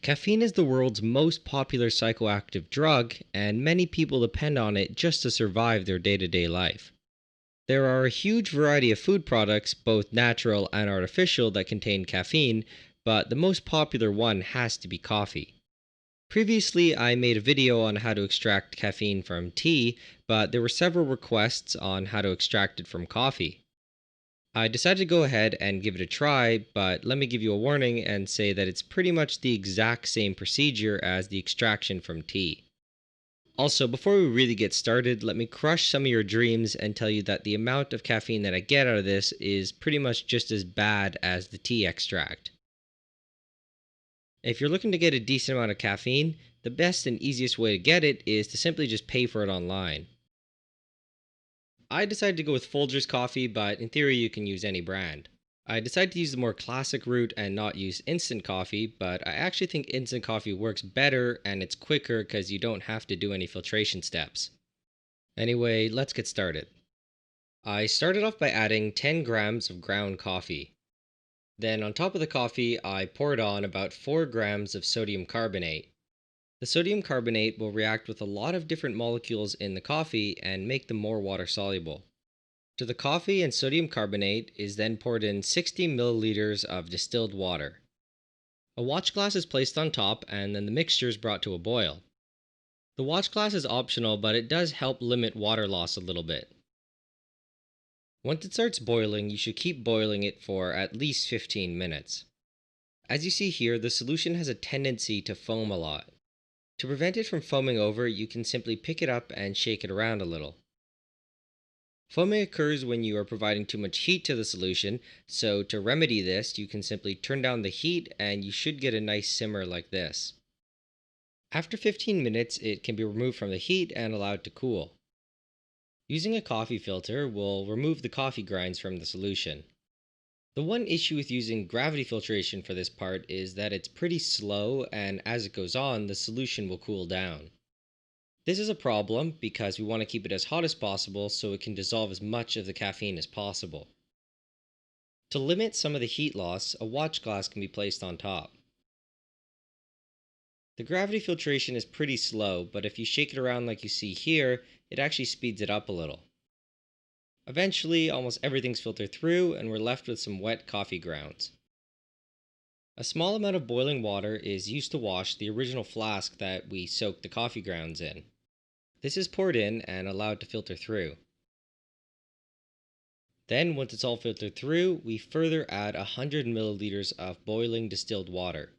Caffeine is the world's most popular psychoactive drug, and many people depend on it just to survive their day to day life. There are a huge variety of food products, both natural and artificial, that contain caffeine, but the most popular one has to be coffee. Previously, I made a video on how to extract caffeine from tea, but there were several requests on how to extract it from coffee. I decided to go ahead and give it a try, but let me give you a warning and say that it's pretty much the exact same procedure as the extraction from tea. Also, before we really get started, let me crush some of your dreams and tell you that the amount of caffeine that I get out of this is pretty much just as bad as the tea extract. If you're looking to get a decent amount of caffeine, the best and easiest way to get it is to simply just pay for it online. I decided to go with Folgers coffee, but in theory you can use any brand. I decided to use the more classic route and not use instant coffee, but I actually think instant coffee works better and it's quicker because you don't have to do any filtration steps. Anyway, let's get started. I started off by adding 10 grams of ground coffee. Then on top of the coffee, I poured on about 4 grams of sodium carbonate. The sodium carbonate will react with a lot of different molecules in the coffee and make them more water soluble. To the coffee and sodium carbonate is then poured in 60 milliliters of distilled water. A watch glass is placed on top and then the mixture is brought to a boil. The watch glass is optional, but it does help limit water loss a little bit. Once it starts boiling, you should keep boiling it for at least 15 minutes. As you see here, the solution has a tendency to foam a lot. To prevent it from foaming over, you can simply pick it up and shake it around a little. Foaming occurs when you are providing too much heat to the solution, so to remedy this, you can simply turn down the heat and you should get a nice simmer like this. After 15 minutes, it can be removed from the heat and allowed to cool. Using a coffee filter will remove the coffee grinds from the solution. The one issue with using gravity filtration for this part is that it's pretty slow, and as it goes on, the solution will cool down. This is a problem because we want to keep it as hot as possible so it can dissolve as much of the caffeine as possible. To limit some of the heat loss, a watch glass can be placed on top. The gravity filtration is pretty slow, but if you shake it around like you see here, it actually speeds it up a little. Eventually, almost everything's filtered through and we're left with some wet coffee grounds. A small amount of boiling water is used to wash the original flask that we soaked the coffee grounds in. This is poured in and allowed to filter through. Then, once it's all filtered through, we further add 100 milliliters of boiling distilled water.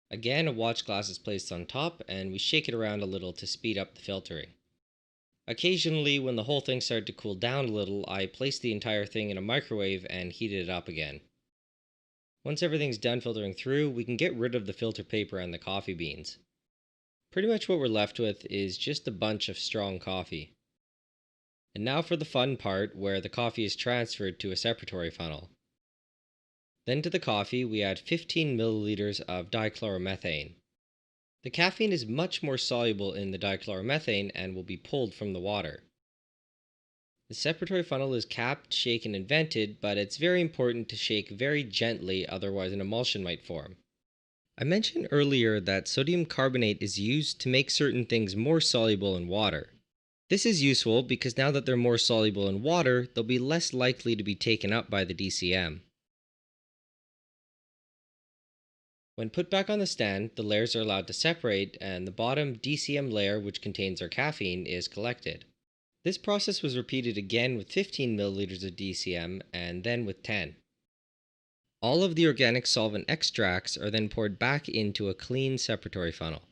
Again, a watch glass is placed on top and we shake it around a little to speed up the filtering. Occasionally, when the whole thing started to cool down a little, I placed the entire thing in a microwave and heated it up again. Once everything's done filtering through, we can get rid of the filter paper and the coffee beans. Pretty much what we're left with is just a bunch of strong coffee. And now for the fun part where the coffee is transferred to a separatory funnel. Then to the coffee we add 15 milliliters of dichloromethane. The caffeine is much more soluble in the dichloromethane and will be pulled from the water. The separatory funnel is capped, shaken, and vented, but it's very important to shake very gently, otherwise an emulsion might form. I mentioned earlier that sodium carbonate is used to make certain things more soluble in water. This is useful because now that they're more soluble in water, they'll be less likely to be taken up by the DCM. When put back on the stand, the layers are allowed to separate and the bottom DCM layer, which contains our caffeine, is collected. This process was repeated again with 15 milliliters of DCM and then with 10. All of the organic solvent extracts are then poured back into a clean separatory funnel.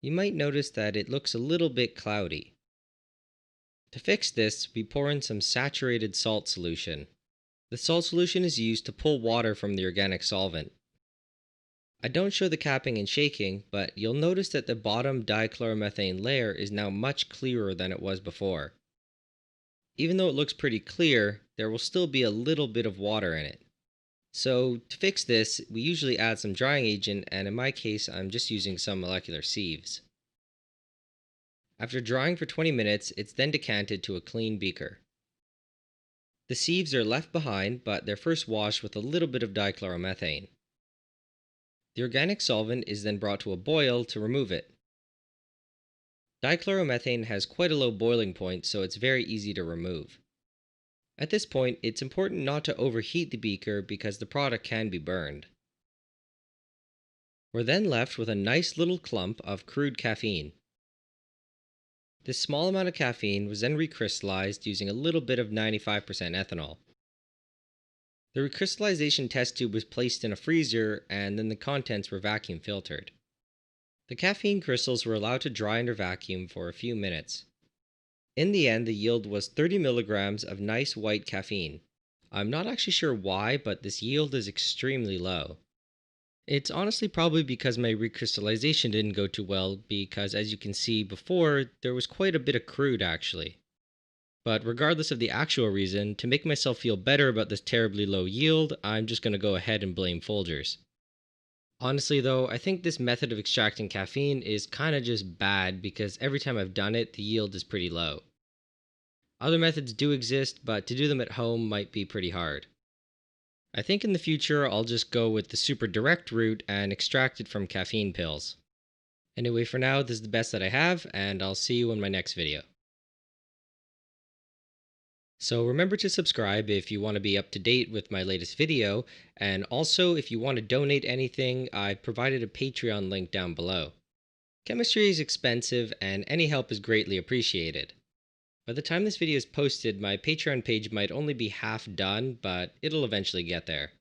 You might notice that it looks a little bit cloudy. To fix this, we pour in some saturated salt solution. The salt solution is used to pull water from the organic solvent. I don't show the capping and shaking, but you'll notice that the bottom dichloromethane layer is now much clearer than it was before. Even though it looks pretty clear, there will still be a little bit of water in it. So to fix this, we usually add some drying agent, and in my case I'm just using some molecular sieves. After drying for 20 minutes, it's then decanted to a clean beaker. The sieves are left behind, but they're first washed with a little bit of dichloromethane. The organic solvent is then brought to a boil to remove it. Dichloromethane has quite a low boiling point, so it's very easy to remove. At this point, it's important not to overheat the beaker because the product can be burned. We're then left with a nice little clump of crude caffeine. This small amount of caffeine was then recrystallized using a little bit of 95% ethanol. The recrystallization test tube was placed in a freezer and then the contents were vacuum filtered. The caffeine crystals were allowed to dry under vacuum for a few minutes. In the end, the yield was 30 milligrams of nice white caffeine. I'm not actually sure why, but this yield is extremely low. It's honestly probably because my recrystallization didn't go too well, because as you can see before, there was quite a bit of crude actually. But regardless of the actual reason, to make myself feel better about this terribly low yield, I'm just going to go ahead and blame Folgers. Honestly though, I think this method of extracting caffeine is kinda just bad because every time I've done it, the yield is pretty low. Other methods do exist, but to do them at home might be pretty hard. I think in the future I'll just go with the super direct route and extract it from caffeine pills. Anyway, for now, this is the best that I have, and I'll see you in my next video. So remember to subscribe if you want to be up to date with my latest video, and also if you want to donate anything, I've provided a Patreon link down below. Chemistry is expensive and any help is greatly appreciated. By the time this video is posted, my Patreon page might only be half done, but it'll eventually get there.